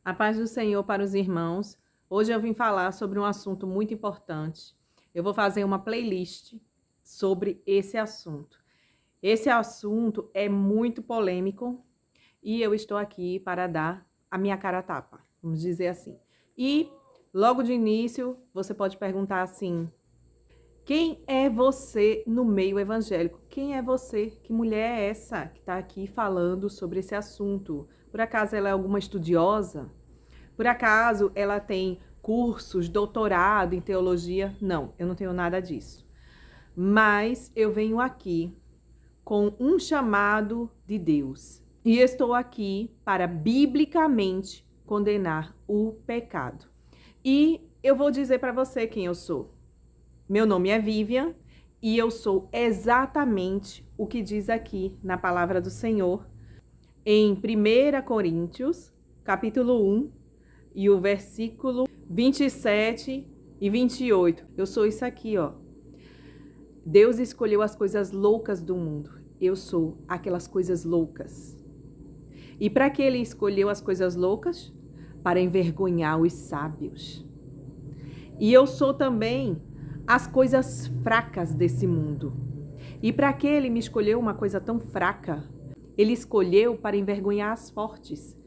A paz do Senhor para os irmãos. Hoje eu vim falar sobre um assunto muito importante. Eu vou fazer uma playlist sobre esse assunto. Esse assunto é muito polêmico e eu estou aqui para dar a minha cara a tapa, vamos dizer assim. E logo de início você pode perguntar assim: quem é você no meio evangélico? Quem é você? Que mulher é essa que está aqui falando sobre esse assunto? Por acaso ela é alguma estudiosa? Por acaso ela tem cursos, doutorado em teologia? Não, eu não tenho nada disso. Mas eu venho aqui com um chamado de Deus. E estou aqui para biblicamente condenar o pecado. E eu vou dizer para você quem eu sou. Meu nome é Vivian e eu sou exatamente o que diz aqui na palavra do Senhor em 1 Coríntios, capítulo 1, e o versículo 27 e 28. Eu sou isso aqui, ó. Deus escolheu as coisas loucas do mundo. Eu sou aquelas coisas loucas. E para que ele escolheu as coisas loucas? Para envergonhar os sábios. E eu sou também as coisas fracas desse mundo. E para que ele me escolheu uma coisa tão fraca? Ele escolheu para envergonhar as fortes.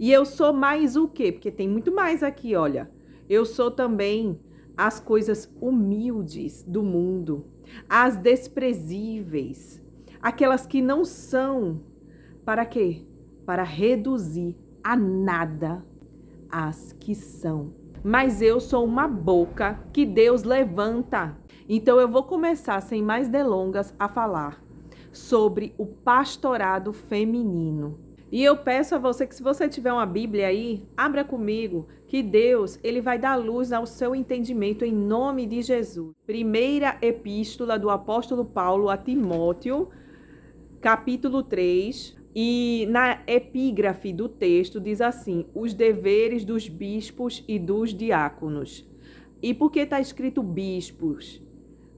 E eu sou mais o quê? Porque tem muito mais aqui, olha. Eu sou também as coisas humildes do mundo, as desprezíveis, aquelas que não são. Para quê? Para reduzir a nada as que são. Mas eu sou uma boca que Deus levanta. Então eu vou começar, sem mais delongas, a falar sobre o pastorado feminino. E eu peço a você que, se você tiver uma Bíblia aí, abra comigo, que Deus, ele vai dar luz ao seu entendimento em nome de Jesus. Primeira epístola do apóstolo Paulo a Timóteo, capítulo 3, e na epígrafe do texto diz assim: os deveres dos bispos e dos diáconos. E por que está escrito bispos?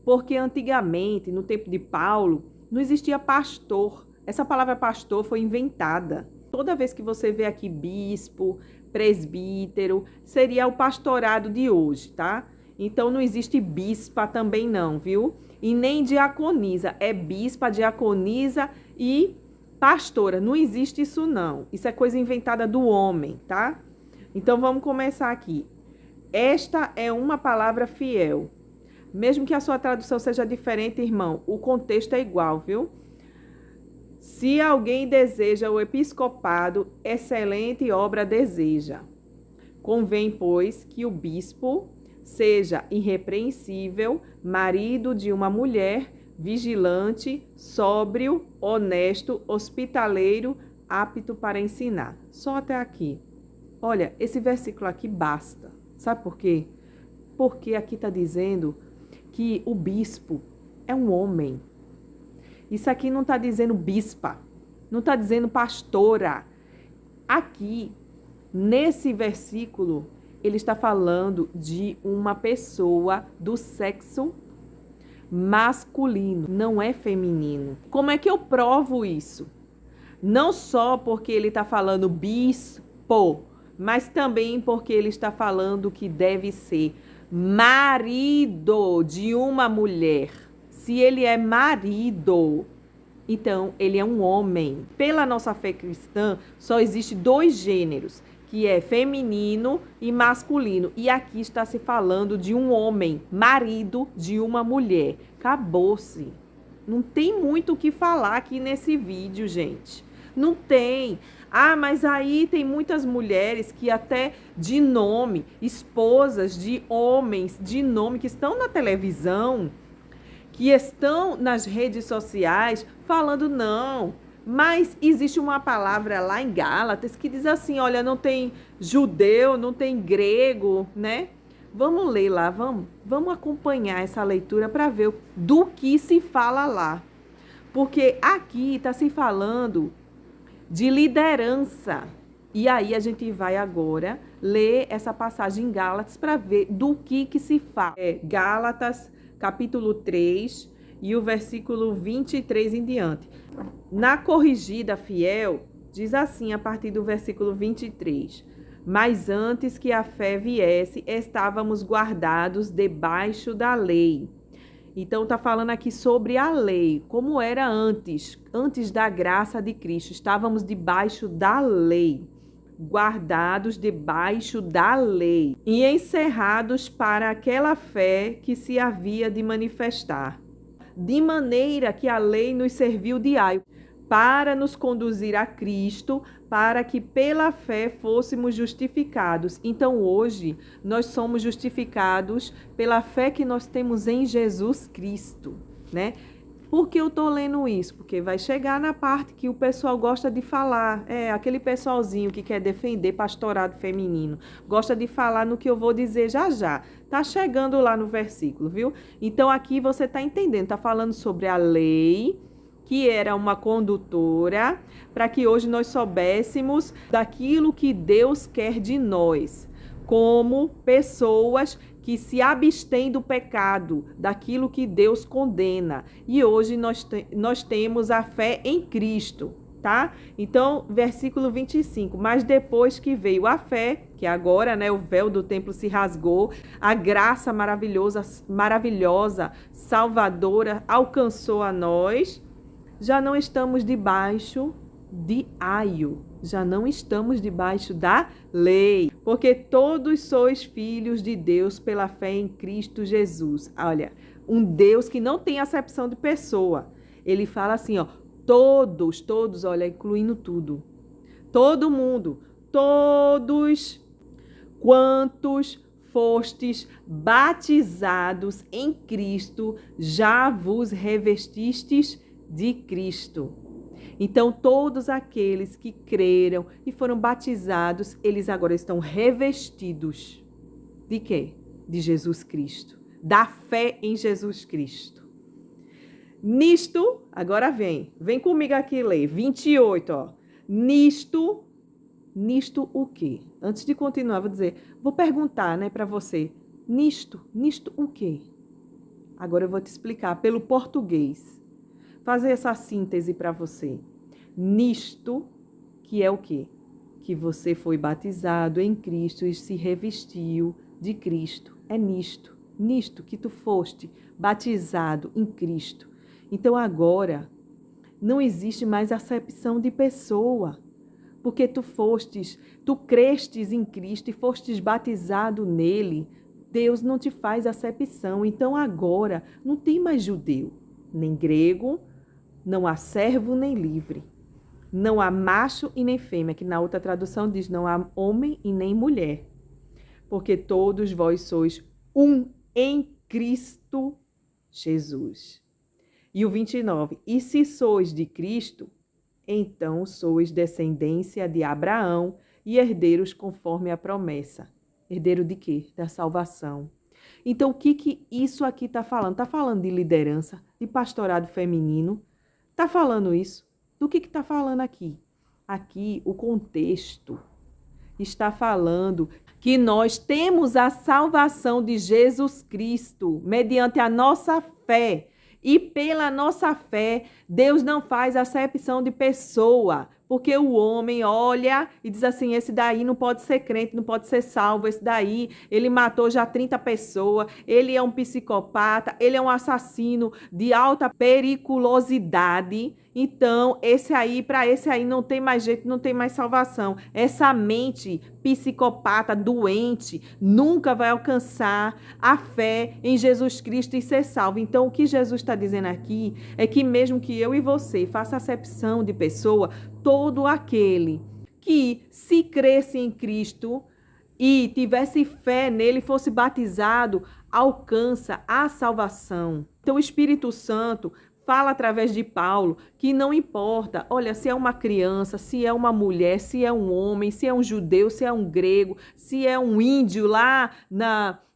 Porque antigamente, no tempo de Paulo, não existia pastor. Essa palavra pastor foi inventada. Toda vez que você vê aqui bispo, presbítero, seria o pastorado de hoje, tá? Então não existe bispa também não, viu? E nem diaconisa. É bispa, diaconisa e pastora. Não existe isso não. Isso é coisa inventada do homem, tá? Então vamos começar aqui. Esta é uma palavra fiel. Mesmo que a sua tradução seja diferente, irmão, o contexto é igual, viu? Se alguém deseja o episcopado, excelente obra deseja. Convém, pois, que o bispo seja irrepreensível, marido de uma mulher, vigilante, sóbrio, honesto, hospitaleiro, apto para ensinar. Só até aqui. Olha, esse versículo aqui basta. Sabe por quê? Porque aqui está dizendo que o bispo é um homem. Isso aqui não está dizendo bispa, não está dizendo pastora. Aqui, nesse versículo, ele está falando de uma pessoa do sexo masculino, não é feminino. Como é que eu provo isso? Não só porque ele está falando bispo, mas também porque ele está falando que deve ser marido de uma mulher. Se ele é marido, então ele é um homem. Pela nossa fé cristã, só existe dois gêneros, que é feminino e masculino. E aqui está se falando de um homem, marido de uma mulher. Acabou-se. Não tem muito o que falar aqui nesse vídeo, gente. Não tem. Ah, mas aí tem muitas mulheres que até de nome, esposas de homens de nome, que estão na televisão, que estão nas redes sociais falando não. Mas existe uma palavra lá em Gálatas que diz assim, olha, não tem judeu, não tem grego, né? Vamos ler lá, vamos acompanhar essa leitura para ver do que se fala lá. Porque aqui está se falando de liderança. E aí a gente vai agora ler essa passagem em Gálatas para ver do que se fala. Gálatas, capítulo 3 e o versículo 23 em diante. Na corrigida fiel, diz assim a partir do versículo 23. Mas antes que a fé viesse, estávamos guardados debaixo da lei. Então está falando aqui sobre a lei, como era antes da graça de Cristo. Estávamos debaixo da lei, guardados debaixo da lei e encerrados para aquela fé que se havia de manifestar. De maneira que a lei nos serviu de aio para nos conduzir a Cristo, para que pela fé fôssemos justificados. Então hoje nós somos justificados pela fé que nós temos em Jesus Cristo, né? Por que eu estou lendo isso? Porque vai chegar na parte que o pessoal gosta de falar, aquele pessoalzinho que quer defender pastorado feminino, gosta de falar no que eu vou dizer já já. Tá chegando lá no versículo, viu? Então aqui você tá entendendo, tá falando sobre a lei, que era uma condutora, para que hoje nós soubéssemos daquilo que Deus quer de nós, como pessoas que se abstêm do pecado, daquilo que Deus condena. E hoje nós temos a fé em Cristo, tá? Então, versículo 25, mas depois que veio a fé, que agora, né, o véu do templo se rasgou, a graça maravilhosa, salvadora, alcançou a nós, já não estamos debaixo de aio, já não estamos debaixo da lei, porque todos sois filhos de Deus pela fé em Cristo Jesus. Olha, um Deus que não tem acepção de pessoa. Ele fala assim, ó, todos, olha, incluindo tudo. Todo mundo, todos quantos fostes batizados em Cristo, já vos revestistes de Cristo. Então, todos aqueles que creram e foram batizados, eles agora estão revestidos de quê? De Jesus Cristo, da fé em Jesus Cristo. Nisto, agora vem comigo aqui ler, 28, ó. Nisto o quê? Antes de continuar, vou perguntar, né, para você, nisto o quê? Agora eu vou te explicar pelo português. Fazer essa síntese para você. Nisto, que é o quê? Que você foi batizado em Cristo e se revestiu de Cristo. É nisto que tu foste batizado em Cristo. Então agora não existe mais acepção de pessoa, porque tu crestes em Cristo e fostes batizado nele. Deus não te faz acepção. Então agora não tem mais judeu, nem grego, não há servo nem livre. Não há macho e nem fêmea, que na outra tradução diz não há homem e nem mulher. Porque todos vós sois um em Cristo Jesus. E o 29, e se sois de Cristo, então sois descendência de Abraão e herdeiros conforme a promessa. Herdeiro de quê? Da salvação. Então o que isso aqui está falando? Está falando de liderança, de pastorado feminino. Está falando isso? Do que está falando aqui? Aqui, o contexto está falando que nós temos a salvação de Jesus Cristo mediante a nossa fé. E pela nossa fé, Deus não faz acepção de pessoa. Porque o homem olha e diz assim, esse daí não pode ser crente, não pode ser salvo, esse daí, ele matou já 30 pessoas, ele é um psicopata, ele é um assassino de alta periculosidade. Então, para esse aí não tem mais jeito, não tem mais salvação. Essa mente psicopata, doente, nunca vai alcançar a fé em Jesus Cristo e ser salvo. Então, o que Jesus está dizendo aqui é que mesmo que eu e você faça acepção de pessoa, todo aquele que se cresce em Cristo e tivesse fé nele, fosse batizado, alcança a salvação. Então, o Espírito Santo fala através de Paulo que não importa, olha, se é uma criança, se é uma mulher, se é um homem, se é um judeu, se é um grego, se é um índio lá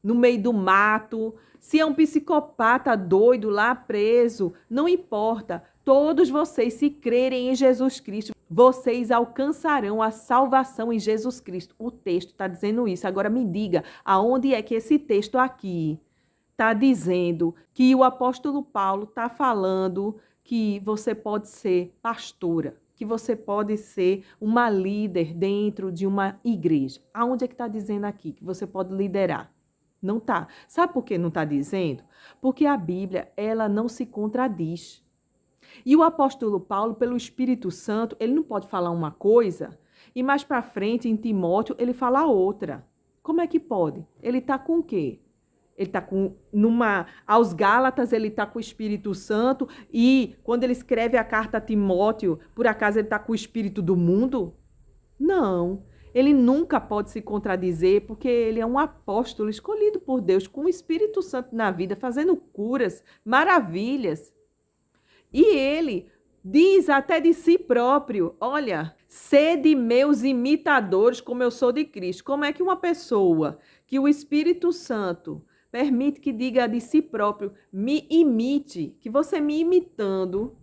no meio do mato, se é um psicopata doido lá preso, não importa. Todos vocês, se crerem em Jesus Cristo, vocês alcançarão a salvação em Jesus Cristo. O texto está dizendo isso. Agora me diga, aonde é que esse texto aqui está dizendo que o apóstolo Paulo está falando que você pode ser pastora? que você pode ser uma líder dentro de uma igreja. Aonde é que está dizendo aqui que você pode liderar? Não está. Sabe por que não está dizendo? Porque a Bíblia, ela não se contradiz. E o apóstolo Paulo, pelo Espírito Santo, ele não pode falar uma coisa e mais para frente, em Timóteo, ele fala outra. Como é que pode? Ele está com o quê? Ele está com aos Gálatas, ele está com o Espírito Santo, e quando ele escreve a carta a Timóteo, por acaso ele está com o Espírito do mundo? Não. Ele nunca pode se contradizer, porque ele é um apóstolo escolhido por Deus, com o Espírito Santo na vida, fazendo curas, maravilhas. E ele diz até de si próprio, olha, sede meus imitadores como eu sou de Cristo. Como é que uma pessoa que o Espírito Santo permite que diga de si próprio, me imite, que você me imitando,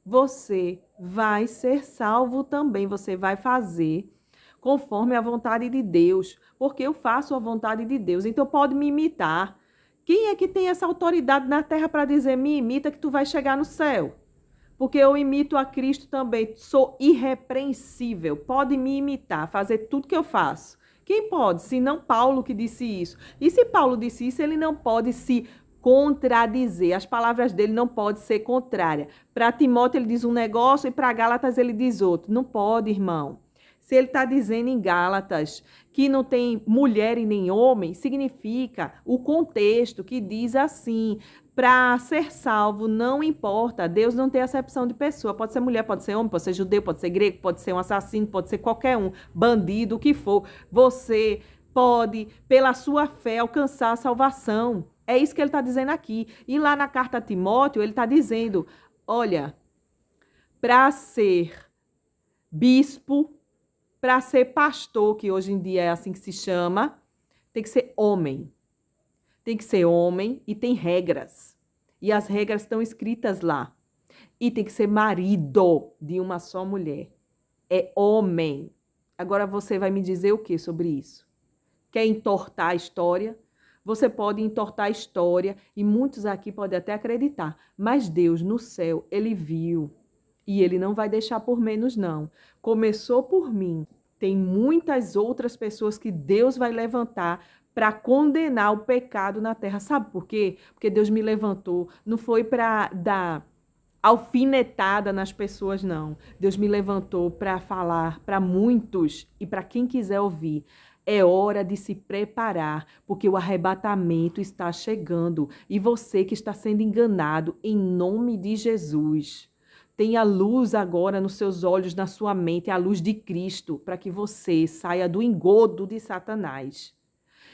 você vai ser salvo também, você vai fazer conforme a vontade de Deus, porque eu faço a vontade de Deus, então pode me imitar. Quem é que tem essa autoridade na terra para dizer, me imita que tu vai chegar no céu? Porque eu imito a Cristo também, sou irrepreensível, pode me imitar, fazer tudo que eu faço. Quem pode? Se não Paulo que disse isso. E se Paulo disse isso, ele não pode se contradizer. As palavras dele não podem ser contrárias. Para Timóteo ele diz um negócio e para Gálatas ele diz outro. Não pode, irmão. Se ele está dizendo em Gálatas que não tem mulher e nem homem, significa o contexto que diz assim, para ser salvo não importa, Deus não tem acepção de pessoa, pode ser mulher, pode ser homem, pode ser judeu, pode ser grego, pode ser um assassino, pode ser qualquer um, bandido, o que for, você pode, pela sua fé, alcançar a salvação. É isso que ele está dizendo aqui. E lá na carta a Timóteo, ele está dizendo, olha, para ser bispo, para ser pastor, que hoje em dia é assim que se chama, tem que ser homem. Tem que ser homem e tem regras. E as regras estão escritas lá. E tem que ser marido de uma só mulher. É homem. Agora você vai me dizer o que sobre isso? Quer entortar a história? Você pode entortar a história e muitos aqui podem até acreditar. Mas Deus no céu, ele viu. E ele não vai deixar por menos, não. Começou por mim. Tem muitas outras pessoas que Deus vai levantar para condenar o pecado na terra. Sabe por quê? Porque Deus me levantou. Não foi para dar alfinetada nas pessoas, não. Deus me levantou para falar para muitos e para quem quiser ouvir. É hora de se preparar, porque o arrebatamento está chegando. E você que está sendo enganado, em nome de Jesus, tenha luz agora nos seus olhos, na sua mente, a luz de Cristo, para que você saia do engodo de Satanás.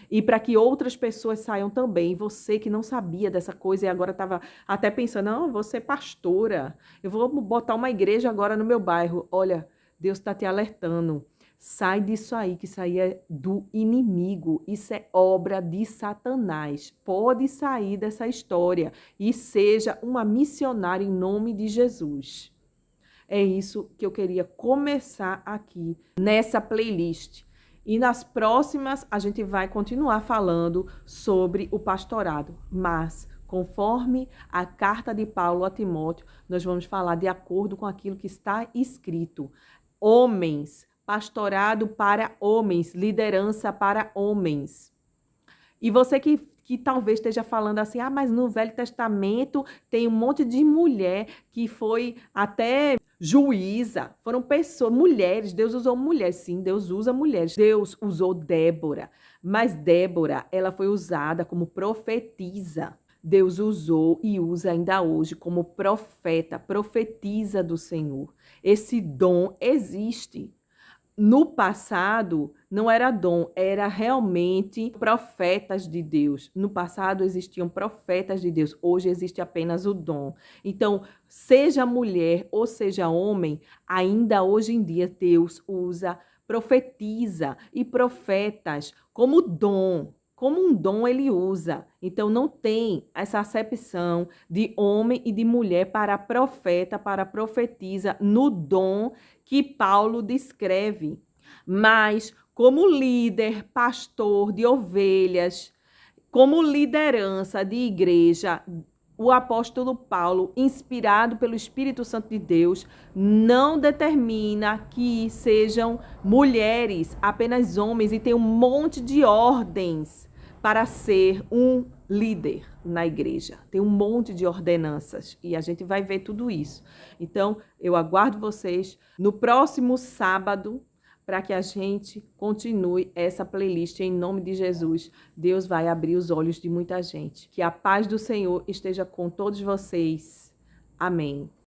E para que outras pessoas saiam também. Você que não sabia dessa coisa e agora estava até pensando, não, vou ser pastora, eu vou botar uma igreja agora no meu bairro. Olha, Deus está te alertando. Sai disso aí, que isso aí é do inimigo. Isso é obra de Satanás. Pode sair dessa história e seja uma missionária em nome de Jesus. É isso que eu queria começar aqui nessa playlist. E nas próximas a gente vai continuar falando sobre o pastorado. Mas, conforme a carta de Paulo a Timóteo, nós vamos falar de acordo com aquilo que está escrito. Homens, pastorado para homens, liderança para homens. E você que talvez esteja falando assim, mas no Velho Testamento tem um monte de mulher que foi até juíza, foram pessoas, mulheres, Deus usou mulheres, sim, Deus usa mulheres. Deus usou Débora, mas Débora, ela foi usada como profetisa. Deus usou e usa ainda hoje como profeta, profetiza do Senhor. Esse dom existe. No passado, não era dom, era realmente profetas de Deus. No passado existiam profetas de Deus, hoje existe apenas o dom. Então, seja mulher ou seja homem, ainda hoje em dia Deus usa, profetiza e profetas como dom. Como um dom ele usa. Então, não tem essa acepção de homem e de mulher para profeta, para profetiza no dom que Paulo descreve. Mas, como líder, pastor de ovelhas, como liderança de igreja, o apóstolo Paulo, inspirado pelo Espírito Santo de Deus, não determina que sejam mulheres, apenas homens, e tem um monte de ordens para ser um líder na igreja. Tem um monte de ordenanças e a gente vai ver tudo isso. Então, eu aguardo vocês no próximo sábado para que a gente continue essa playlist em nome de Jesus. Deus vai abrir os olhos de muita gente. Que a paz do Senhor esteja com todos vocês. Amém.